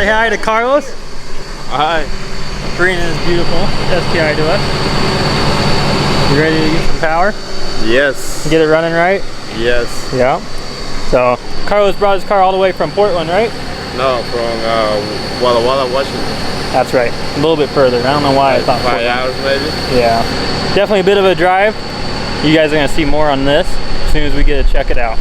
say hi to Carlos. Hi. Bringing his beautiful STI to us. You ready to get some power? Yes. Get it running right? Yes. Yeah. So Carlos brought his car all the way from Portland, right? No, from Walla Walla, Washington. That's right. A little bit further. I don't know why I thought 5 Portland. hours maybe. Yeah. Definitely a bit of a drive. You guys are gonna see more on this as soon as we get to check it out.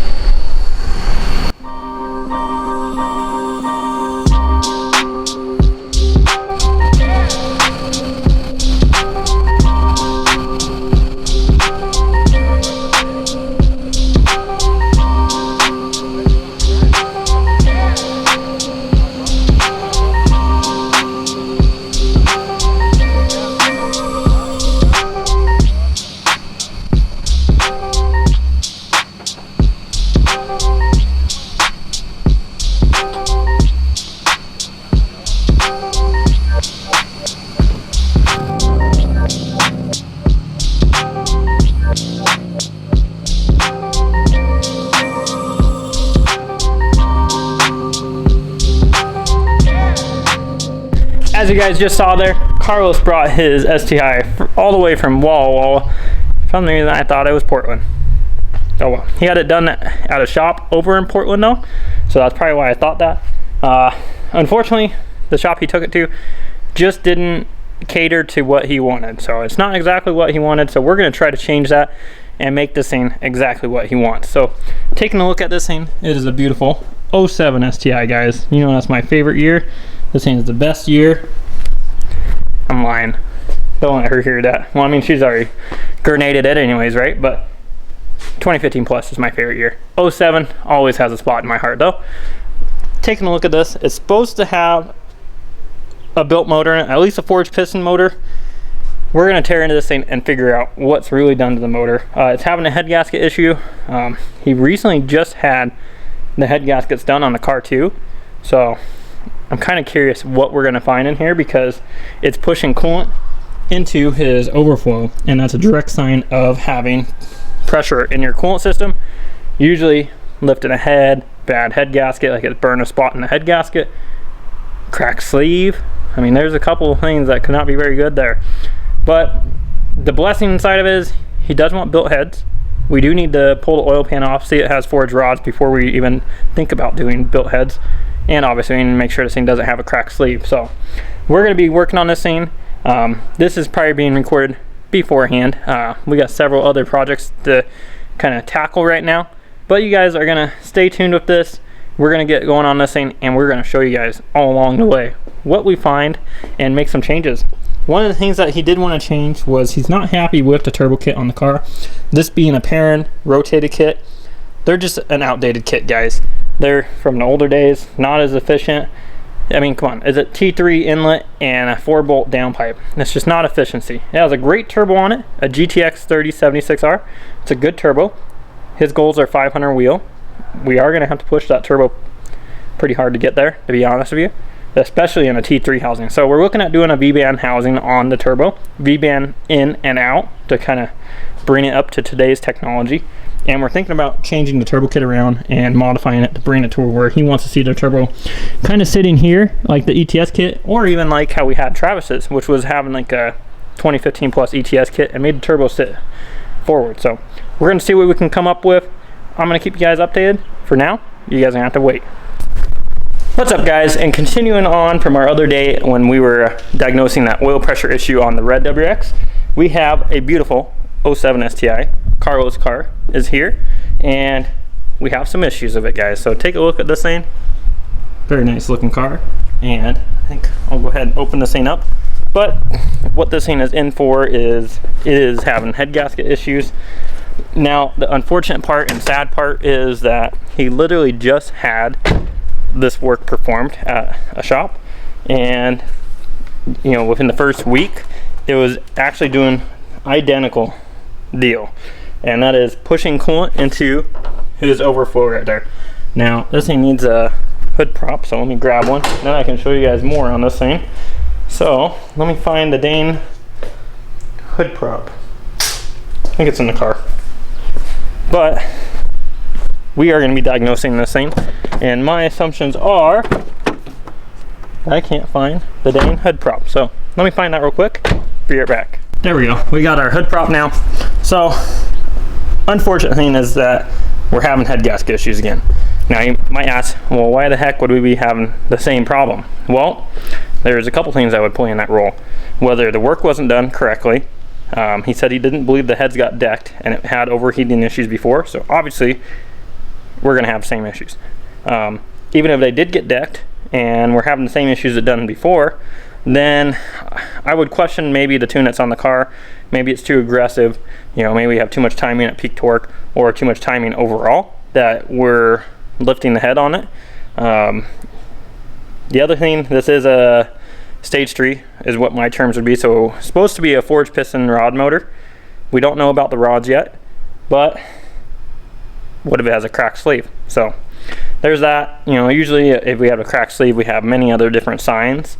As you guys just saw there, Carlos brought his STI all the way from Walla Walla. For some reason I thought it was Portland. Oh well. He had it done at a shop over in Portland though, so that's probably why I thought that. Unfortunately, the shop he took it to just didn't cater to what he wanted. So it's not exactly what he wanted, so we're going to try to change that and make this thing exactly what he wants. So taking a look at this thing, it is a beautiful 07 STI, guys. You know that's my favorite year. This thing is the best year. I'm lying. Don't let her hear that. Well, I mean, she's already grenaded it anyways, right? But 2015 plus is my favorite year. 07 always has a spot in my heart though. Taking a look at this, it's supposed to have a built motor in it, at least a forged piston motor. We're gonna tear into this thing and figure out what's really done to the motor. It's having a head gasket issue. He recently just had the head gaskets done on the car too. So I'm kind of curious what we're going to find in here, because it's pushing coolant into his overflow, and that's a direct sign of having pressure in your coolant system. Usually lifting a head, bad head gasket, like it burned a spot in the head gasket, cracked sleeve. I mean, there's a couple of things that could not be very good there. But the blessing inside of it is he does want built heads. We do need to pull the oil pan off, see it has forged rods before we even think about doing built heads. And obviously we need to make sure this thing doesn't have a cracked sleeve. So we're going to be working on this thing. This is probably being recorded beforehand. We got several other projects to kind of tackle right now, but you guys are going to stay tuned with this. We're going to get going on this thing, and we're going to show you guys all along the way what we find and make some changes. One of the things that he did want to change was he's not happy with the turbo kit on the car. This being a Perrin rotated kit, they're just an outdated kit, guys. They're from the older days, not as efficient. I mean, come on, it's a T3 inlet and a 4-bolt downpipe. It's just not efficiency. It has a great turbo on it, a GTX 3076R. It's a good turbo. His goals are 500 wheel. We are going to have to push that turbo pretty hard to get there, to be honest with you, especially in a T3 housing. So we're looking at doing a V-band housing on the turbo, V-band in and out to kind of bring it up to today's technology. And we're thinking about changing the turbo kit around and modifying it to bring it to where he wants to see the turbo kind of sitting here like the ETS kit, or even like how we had Travis's, which was having like a 2015 plus ETS kit and made the turbo sit forward. So we're going to see what we can come up with. I'm going to keep you guys updated. For now, you guys are going to have to wait. What's up, guys? And continuing on from our other day when we were diagnosing that oil pressure issue on the red WX, we have a beautiful 07 STI. Carlos' car is here, and we have some issues of it, guys. So take a look at this thing. Very nice looking car, and I think I'll go ahead and open this thing up. But what this thing is in for is it is having head gasket issues. Now the unfortunate part and sad part is that he literally just had this work performed at a shop, and you know, within the first week it was actually doing identical deal, and that is pushing coolant into his overflow right there. Now this thing needs a hood prop, so let me grab one, then I can show you guys more on this thing. So let me find the dang hood prop. I think it's in the car, but we are going to be diagnosing this thing, and my assumptions are I can't find the dang hood prop. So let me find that real quick. Be right back. There we go. We got our hood prop now. So unfortunate thing is that we're having head gasket issues again. Now you might ask, well, why the heck would we be having the same problem? Well, there's a couple things I would play in that role. Whether the work wasn't done correctly. He said he didn't believe the heads got decked and it had overheating issues before. So obviously we're going to have the same issues. Even if they did get decked and we're having the same issues that done before, then I would question maybe the tune that's on the car. Maybe it's too aggressive. You know, maybe we have too much timing at peak torque or too much timing overall that we're lifting the head on it. The other thing, this is a stage 3 is what my terms would be. So it's supposed to be a forged piston rod motor. We don't know about the rods yet, but what if it has a cracked sleeve? So there's that. You know, usually if we have a cracked sleeve, we have many other different signs.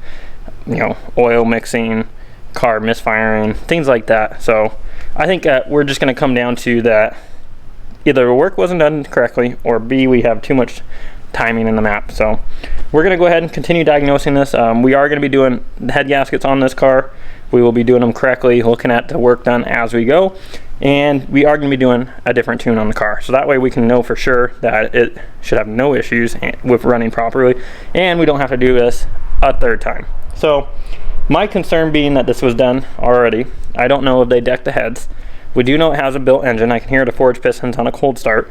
You know, oil mixing, car misfiring, things like that. So I think we're just going to come down to that either the work wasn't done correctly or B, we have too much timing in the map. So we're going to go ahead and continue diagnosing this. We are going to be doing the head gaskets on this car. We will be doing them correctly, looking at the work done as we go, and we are going to be doing a different tune on the car. So that way we can know for sure that it should have no issues with running properly, and we don't have to do this a third time. So my concern being that this was done already, I don't know if they decked the heads. We do know it has a built engine. I can hear the forged pistons on a cold start.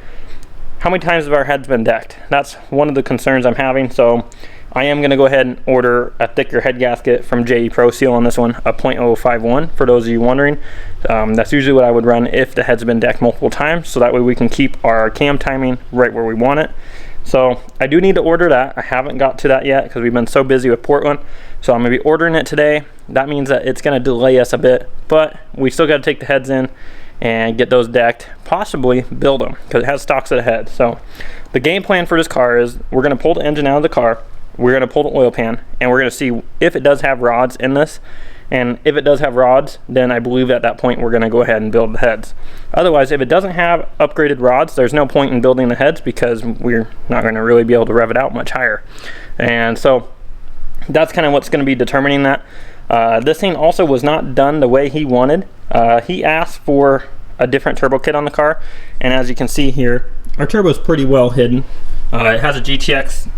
How many times have our heads been decked? That's one of the concerns I'm having. So I am going to go ahead and order a thicker head gasket from JE Pro Seal on this one, a .051 for those of you wondering. That's usually what I would run if the head's been decked multiple times, so that way we can keep our cam timing right where we want it. So I do need to order that. I haven't got to that yet because we've been so busy with Portland. So I'm going to be ordering it today. That means that it's going to delay us a bit, but we still got to take the heads in and get those decked, possibly build them because it has stocks ahead. So the game plan for this car is we're going to pull the engine out of the car, we're going to pull the oil pan, and we're going to see if it does have rods in this. And if it does have rods, then I believe at that point we're going to go ahead and build the heads. Otherwise, if it doesn't have upgraded rods, there's no point in building the heads because we're not going to really be able to rev it out much higher. And so that's kind of what's going to be determining that. This thing also was not done the way he wanted. He asked for a different turbo kit on the car, and as you can see here, our turbo is pretty well hidden. It has a GTX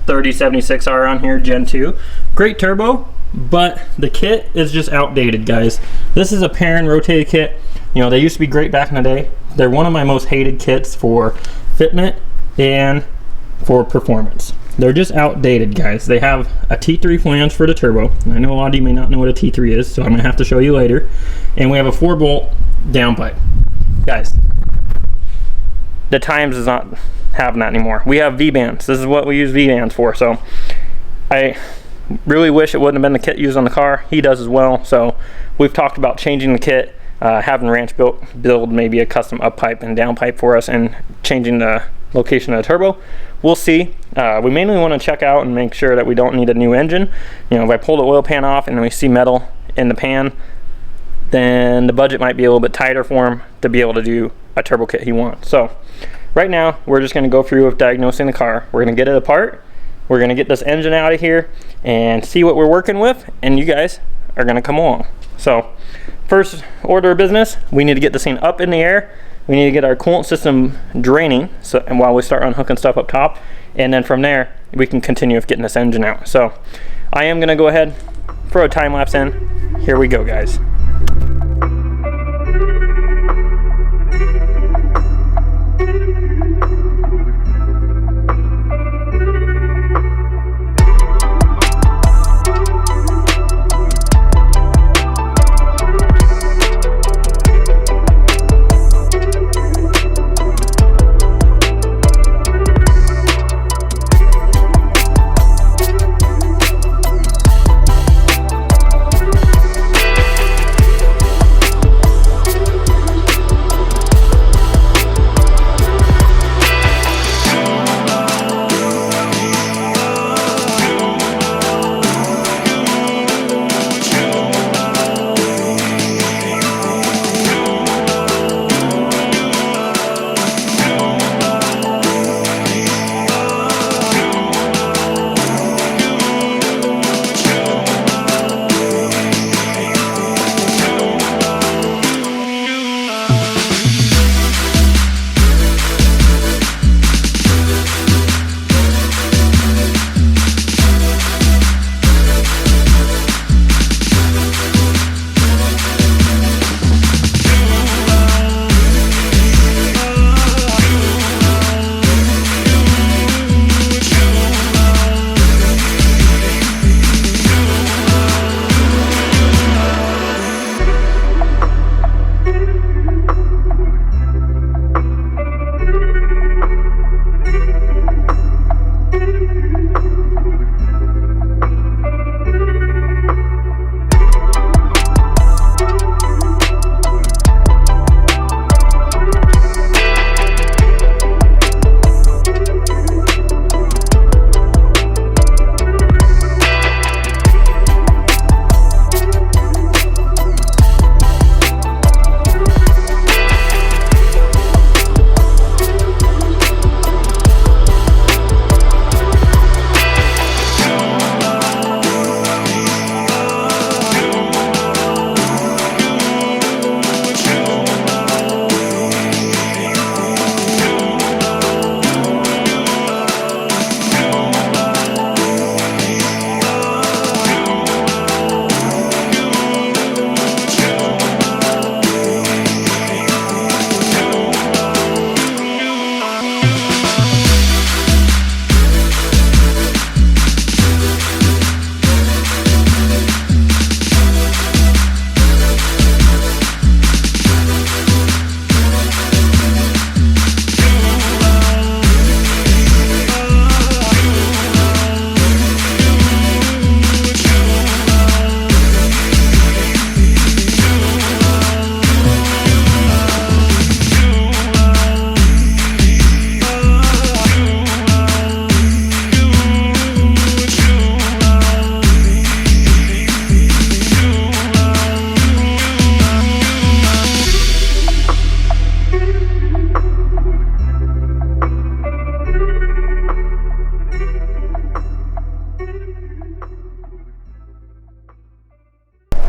3076R on here, Gen 2. Great turbo, but the kit is just outdated, guys. This is a Perrin rotated kit. You know, they used to be great back in the day. They're one of my most hated kits for fitment and for performance. They're just outdated, guys. They have a T3 flange for the turbo. I know a lot of you may not know what a T3 is, so I'm gonna have to show you later. And we have a 4-bolt downpipe. Guys, the Times is not having that anymore. We have V-bands. This is what we use V-bands for. So I really wish it wouldn't have been the kit used on the car. He does as well. So we've talked about changing the kit, having Ranchbuilt build maybe a custom up pipe and down pipe for us, and changing the location of the turbo. We'll see. We mainly want to check out and make sure that we don't need a new engine. You know, if I pull the oil pan off and we see metal in the pan, then the budget might be a little bit tighter for him to be able to do a turbo kit he wants. So right now we're just going to go through with diagnosing the car. We're going to get it apart. We're going to get this engine out of here and see what we're working with, and you guys are going to come along. So first order of business, we need to get this thing up in the air. We need to get our coolant system draining, so, and while we start unhooking stuff up top, and then from there we can continue with getting this engine out. So I am going to go ahead, throw a time lapse in. Here we go, guys.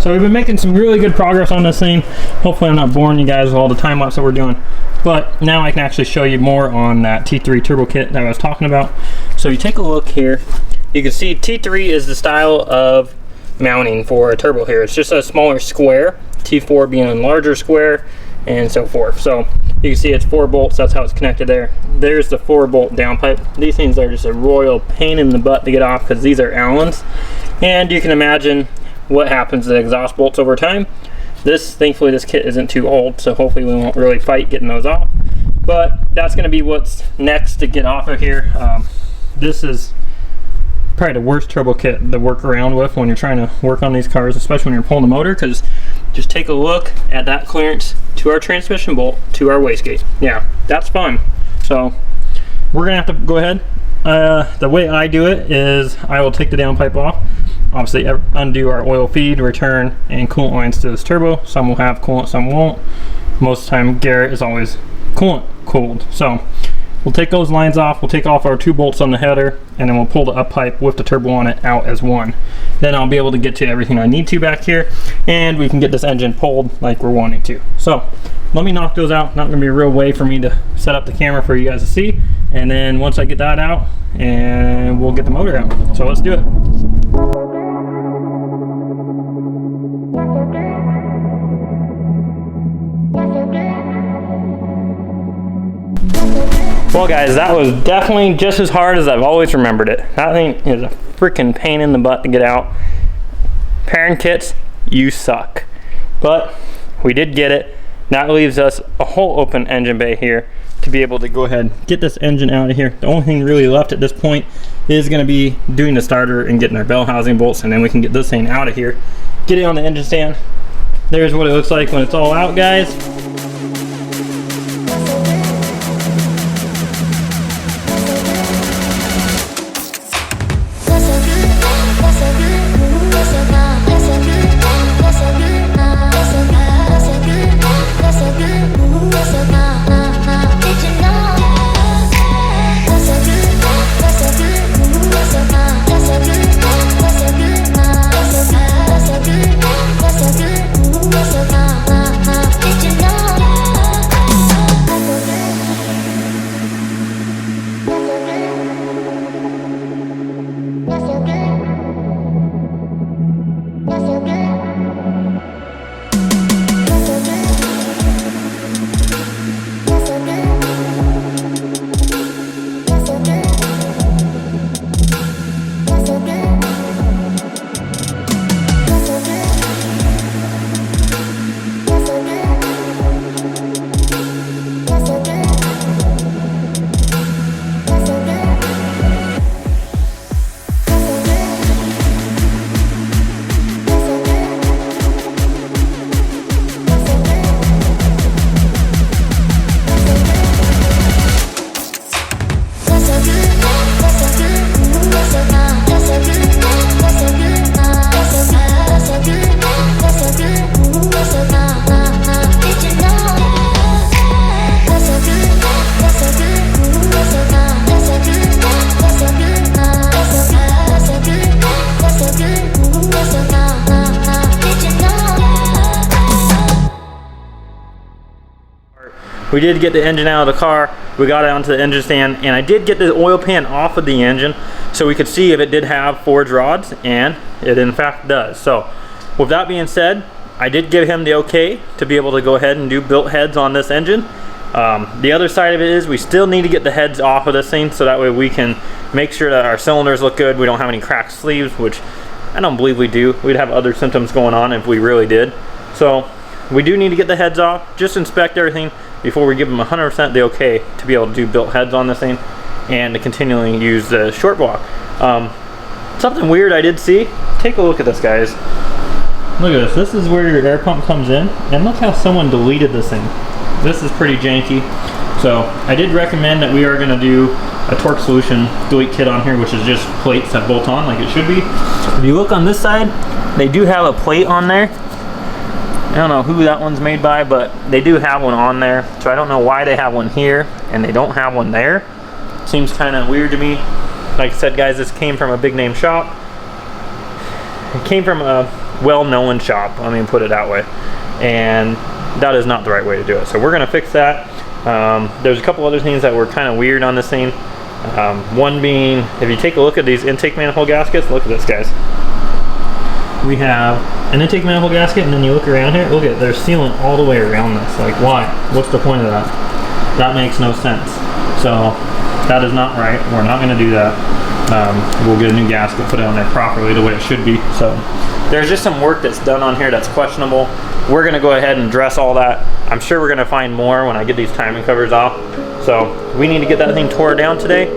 So we've been making some really good progress on this thing. Hopefully I'm not boring you guys with all the time lapse that we're doing. But now I can actually show you more on that T3 turbo kit that I was talking about. So you take a look here. You can see T3 is the style of mounting for a turbo here. It's just a smaller square, T4 being a larger square, and so forth. So you can see it's 4 bolts, that's how it's connected there. There's the 4-bolt downpipe. These things are just a royal pain in the butt to get off because these are Allens. And you can imagine what happens to the exhaust bolts over time. Thankfully this kit isn't too old, so hopefully we won't really fight getting those off. But that's gonna be what's next to get off of here. This is probably the worst turbo kit to work around with when you're trying to work on these cars, especially when you're pulling the motor, because just take a look at that clearance to our transmission bolt to our wastegate. Yeah, that's fun. So we're gonna have to go ahead. The way I do it is I will take the downpipe off, obviously undo our oil feed, return, and coolant lines to this turbo. Some will have coolant, some won't. Most of the time Garrett is always coolant cooled. So we'll take those lines off, we'll take off our 2 bolts on the header, and then we'll pull the up pipe with the turbo on it out as one. Then I'll be able to get to everything I need to back here, and we can get this engine pulled like we're wanting to. So let me knock those out. Not gonna be a real way for me to set up the camera for you guys to see. And then once I get that out, and we'll get the motor out. So let's do it. Well guys, that was definitely just as hard as I've always remembered it. That thing is a freaking pain in the butt to get out. Parent kits, you suck. But we did get it. That leaves us a whole open engine bay here to be able to go ahead and get this engine out of here. The only thing really left at this point is going to be doing the starter and getting our bell housing bolts, and then we can get this thing out of here. Get it on the engine stand. There's what it looks like when it's all out, guys. We did get the engine out of the car, we got it onto the engine stand, and I did get the oil pan off of the engine so we could see if it did have forged rods, and it in fact does. So with that being said, I did give him the okay to be able to go ahead and do built heads on this engine. The other side of it is we still need to get the heads off of this thing so that way we can make sure that our cylinders look good, we don't have any cracked sleeves, which I don't believe we do. We'd have other symptoms going on if we really did. So we do need to get the heads off, just inspect everything before we give them 100% the okay to be able to do built heads on this thing and to continually use the short block. Something weird I did see, take a look at this, guys. Look at this, this is where your air pump comes in, and look how someone deleted this thing. This is pretty janky. So I did recommend that we are gonna do a torque solution delete kit on here, which is just plates that bolt on like it should be. If you look on this side, they do have a plate on there. I don't know who that one's made by, but they do have one on there. So I don't know why they have one here and they don't have one there. Seems kind of weird to me. Like I said, guys, this came from a big name shop. It came from well-known shop, let me put it that way, and that is not the right way to do it. So we're gonna fix that. There's a couple other things that were kind of weird on this thing. One being, if you take a look at these intake manifold gaskets, look at this, guys. We have an intake manifold gasket, and then you look around here, look at, they're sealing all the way around this. Like, why? What's the point of that? That makes no sense. So that is not right. We're not gonna do that. We'll get a new gasket, put it on there properly the way it should be. So there's just some work that's done on here that's questionable. We're gonna go ahead and address all that. I'm sure we're gonna find more when I get these timing covers off. So we need to get that thing tore down today.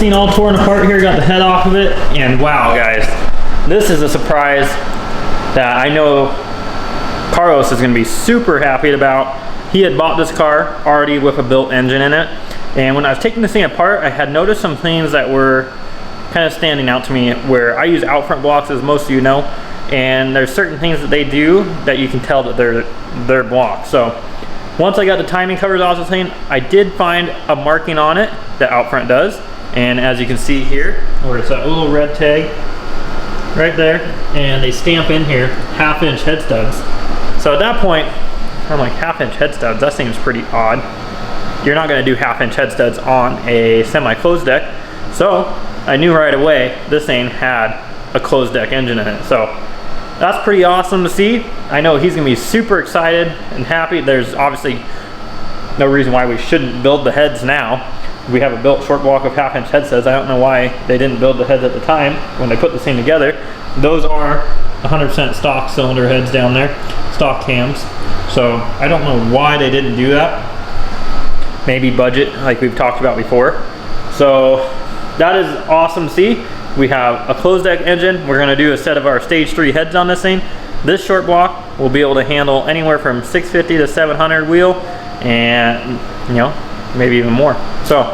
scene all torn apart here, got the head off of it, and wow guys, this is a surprise that I know Carlos is gonna be super happy about. He had bought this car already with a built engine in it, and when I was taking this thing apart, I had noticed some things that were kind of standing out to me, where I use Outfront blocks, as most of you know, and there's certain things that they do that you can tell that they're blocks. So once I got the timing covers off the thing, I did find a marking on it that Outfront does, and as you can see here, where it's that little red tag right there, and they stamp in here 1/2 inch head studs. So at that point, I'm like, 1/2 inch head studs, that seems pretty odd. You're not gonna do 1/2 inch head studs on a semi-closed deck. So I knew right away this thing had a closed deck engine in it. So that's pretty awesome to see. I know he's gonna be super excited and happy. There's obviously no reason why we shouldn't build the heads now. We have a built short block of 1/2 inch head studs. I don't know why they didn't build the heads at the time when they put this thing together. Those are 100% stock cylinder heads down there, stock cams. So I don't know why they didn't do that. Maybe budget, like we've talked about before. So that is awesome to see. We have a closed deck engine. We're gonna do a set of our stage 3 heads on this thing. This short block will be able to handle anywhere from 650 to 700 wheel, and you know, maybe even more. So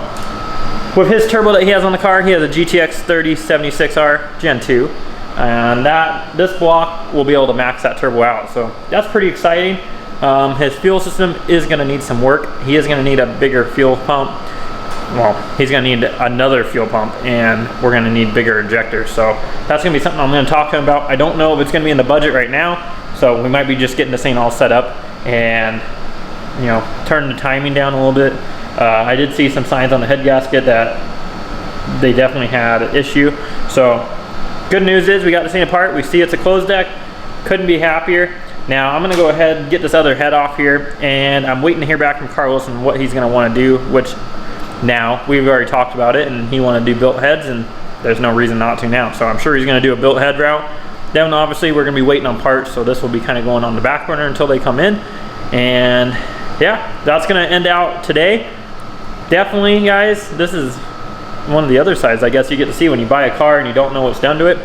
with his turbo that he has on the car, he has a GTX 3076R Gen 2, and this block will be able to max that turbo out. So that's pretty exciting. His fuel system is gonna need some work. He is gonna need a bigger fuel pump. Well, he's gonna need another fuel pump, and we're gonna need bigger injectors. So that's gonna be something I'm gonna talk to him about. I don't know if it's gonna be in the budget right now, so we might be just getting this thing all set up and, you know, turn the timing down a little bit. I did see some signs on the head gasket that they definitely had an issue. So good news is we got this thing apart. We see it's a closed deck. Couldn't be happier. Now I'm gonna go ahead and get this other head off here, and I'm waiting to hear back from Carlos on what he's gonna wanna do, which now we've already talked about it, and he wanted to do built heads, and there's no reason not to now. So I'm sure he's gonna do a built head route. Then obviously we're gonna be waiting on parts, so this will be kind of going on the back burner until they come in. And yeah, that's gonna end out today. Definitely guys, this is one of the other sides I guess you get to see when you buy a car and you don't know what's done to it.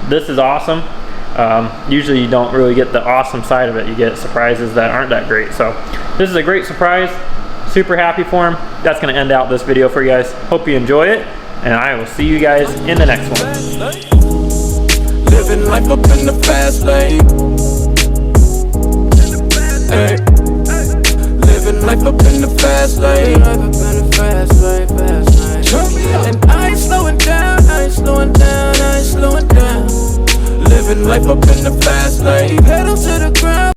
This is awesome. Usually you don't really get the awesome side of it. You get surprises that aren't that great. So this is a great surprise. Super happy for him. That's gonna end out this video for you guys. Hope you enjoy it, and I will see you guys in the next one. Living life up in the fast lane. Hey. Living life up in the fast lane. And I ain't slowing down, I ain't slowing down, I ain't slowing down. Living life up in the fast lane. Pedal to